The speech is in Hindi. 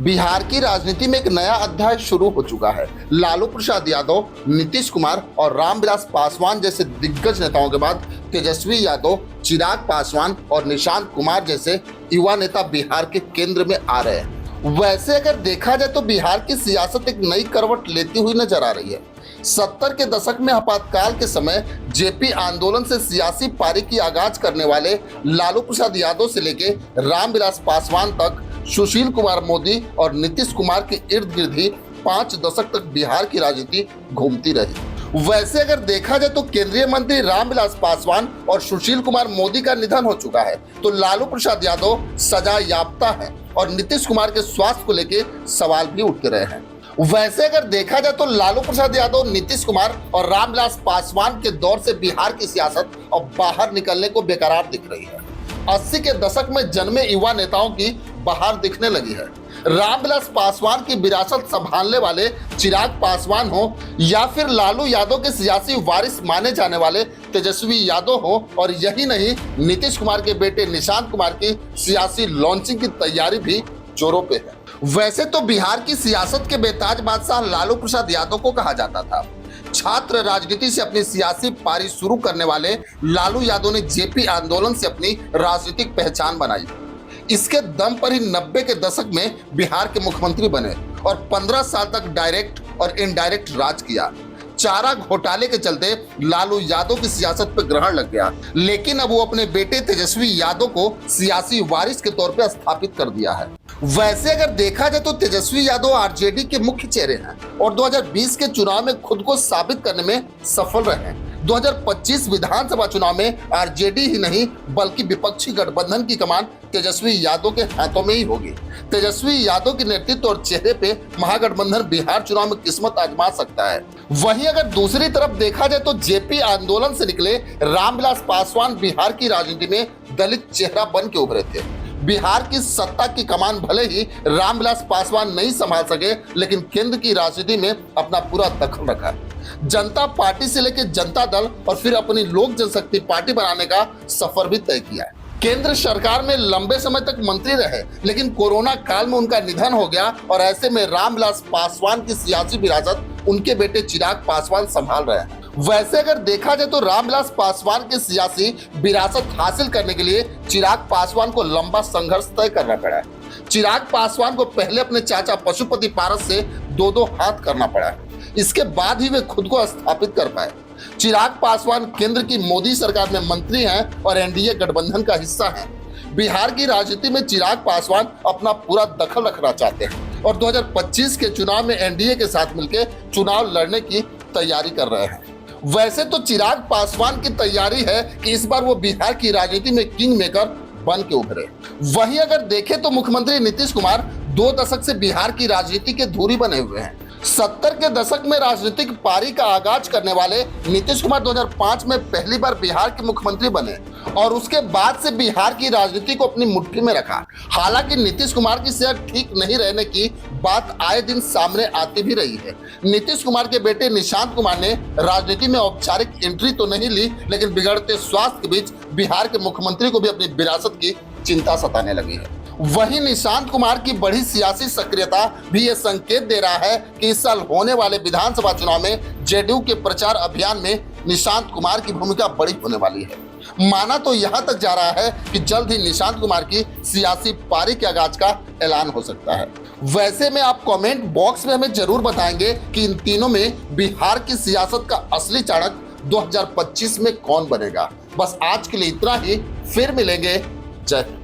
बिहार की राजनीति में एक नया अध्याय शुरू हो चुका है। लालू प्रसाद यादव, नीतीश कुमार और रामविलास पासवान जैसे दिग्गज नेताओं के बाद तेजस्वी यादव, चिराग पासवान और निशांत कुमार जैसे युवा नेता बिहार के केंद्र में आ रहे हैं। वैसे अगर देखा जाए तो बिहार की सियासत एक नई करवट लेती हुई नजर आ रही है। 70 के दशक में आपातकाल के समय जेपी आंदोलन से सियासी पारी की आगाज करने वाले लालू प्रसाद यादव से लेके रामविलास पासवान तक सुशील कुमार मोदी और नीतीश कुमार के इर्द गिर्द ही 5 दशक तक बिहार की राजनीति घूमती रही। वैसे अगर देखा जाए तो केंद्रीय मंत्री रामविलास पासवान और सुशील कुमार मोदी का निधन हो चुका है, तो लालू प्रसाद यादव सजा याफ्ता है और नीतीश कुमार के स्वास्थ्य को लेकर सवाल भी उठते रहे हैं। वैसे अगर देखा जाए तो लालू प्रसाद यादव, नीतीश कुमार और रामविलास पासवान के दौर से बिहार की सियासत अब बाहर निकलने को बेकरार दिख रही है। 80 के दशक में जन्मे युवा नेताओं की बहार दिखने लगी है। रामविलास पासवान की विरासत संभालने वाले चिराग पासवान हो या फिर लालू यादव के सियासी वारिस माने जाने वाले तेजस्वी यादव हो, और यही नहीं, नीतीश कुमार के बेटे निशांत कुमार की सियासी लॉन्चिंग की तैयारी भी जोरों पे है। वैसे तो बिहार की सियासत के बेताज बादशाह लालू प्रसाद यादव को कहा जाता था। छात्र राजनीति से अपनी सियासी पारी शुरू करने वाले लालू यादव ने जेपी आंदोलन से अपनी राजनीतिक पहचान बनाई। इसके दम पर ही 90 के दशक में बिहार के मुख्यमंत्री बने और 15 साल तक डायरेक्ट और इनडायरेक्ट राज किया। चारा घोटाले के चलते लालू यादव की सियासत पर ग्रहण लग गया, लेकिन अब वो अपने बेटे तेजस्वी यादव को सियासी वारिस के तौर पर स्थापित कर दिया है। वैसे अगर देखा जाए तो तेजस्वी यादव आरजेडी के मुख्य चेहरे हैं और 2020 के चुनाव में खुद को साबित करने में सफल रहे हैं। 2025 विधानसभा चुनाव में आरजेडी ही नहीं बल्कि विपक्षी गठबंधन की कमान तेजस्वी यादव के हाथों में ही होगी। तेजस्वी यादव के नेतृत्व और चेहरे पे महागठबंधन बिहार चुनाव में किस्मत आजमा सकता है। वहीं अगर दूसरी तरफ देखा जाए तो जेपी आंदोलन से निकले रामविलास पासवान बिहार की राजनीति में दलित चेहरा बन के उभरे थे। बिहार की सत्ता की कमान भले ही रामविलास पासवान नहीं संभाल सके, लेकिन केंद्र की राजनीति में अपना पूरा दखल रखा। जनता पार्टी से लेकर जनता दल और फिर अपनी लोक जनशक्ति पार्टी बनाने का सफर भी तय किया है। केंद्र सरकार में लंबे समय तक मंत्री रहे, लेकिन कोरोना काल में उनका निधन हो गया और ऐसे में रामविलास पासवान की सियासी विरासत उनके बेटे चिराग पासवान संभाल रहे हैं। वैसे अगर देखा जाए तो रामविलास पासवान की सियासी विरासत हासिल करने के लिए चिराग पासवान को लंबा संघर्ष तय करना पड़ा है। चिराग पासवान को पहले अपने चाचा पशुपति पारस से दो हाथ करना पड़ा है, इसके बाद ही वे खुद को स्थापित कर पाए। चिराग पासवान केंद्र की मोदी सरकार में मंत्री हैं और एनडीए गठबंधन का हिस्सा हैं। बिहार की राजनीति में चिराग पासवान अपना पूरा दखल रखना चाहते हैं और 2025 के चुनाव में एनडीए के साथ मिलकर चुनाव लड़ने की तैयारी कर रहे हैं। वैसे तो चिराग पासवान की तैयारी है कि इस बार वो बिहार की राजनीति में किंग मेकर बन के उभरे। वहीं अगर देखें तो मुख्यमंत्री नीतीश कुमार 2 दशक से बिहार की राजनीति के धुरी बने हुए हैं। 70 के दशक में राजनीतिक पारी का आगाज करने वाले नीतीश कुमार 2005 में पहली बार बिहार के मुख्यमंत्री बने और उसके बाद से बिहार की राजनीति को अपनी मुट्ठी में रखा। हालांकि नीतीश कुमार की सेहत ठीक नहीं रहने की बात आए दिन सामने आती भी रही है। नीतीश कुमार के बेटे निशांत कुमार ने राजनीति में औपचारिक एंट्री तो नहीं ली, लेकिन बिगड़ते स्वास्थ्य के बीच बिहार के मुख्यमंत्री को भी अपनी विरासत की चिंता सताने लगी है। वहीं निशांत कुमार की बढ़ी सियासी सक्रियता भी ये संकेत दे रहा है कि इस साल होने वाले विधानसभा चुनाव में जेडीयू के प्रचार अभियान में निशांत कुमार की भूमिका बड़ी होने वाली है। माना तो यहां तक जा रहा है कि जल्द ही निशांत कुमार की सियासी पारी के आगाज का ऐलान हो सकता है। वैसे में आप कमेंट बॉक्स में हमें जरूर बताएंगे कि इन तीनों में बिहार की सियासत का असली चाणक्य 2025 में कौन बनेगा। बस आज के लिए इतना ही, फिर मिलेंगे। जय हिंद।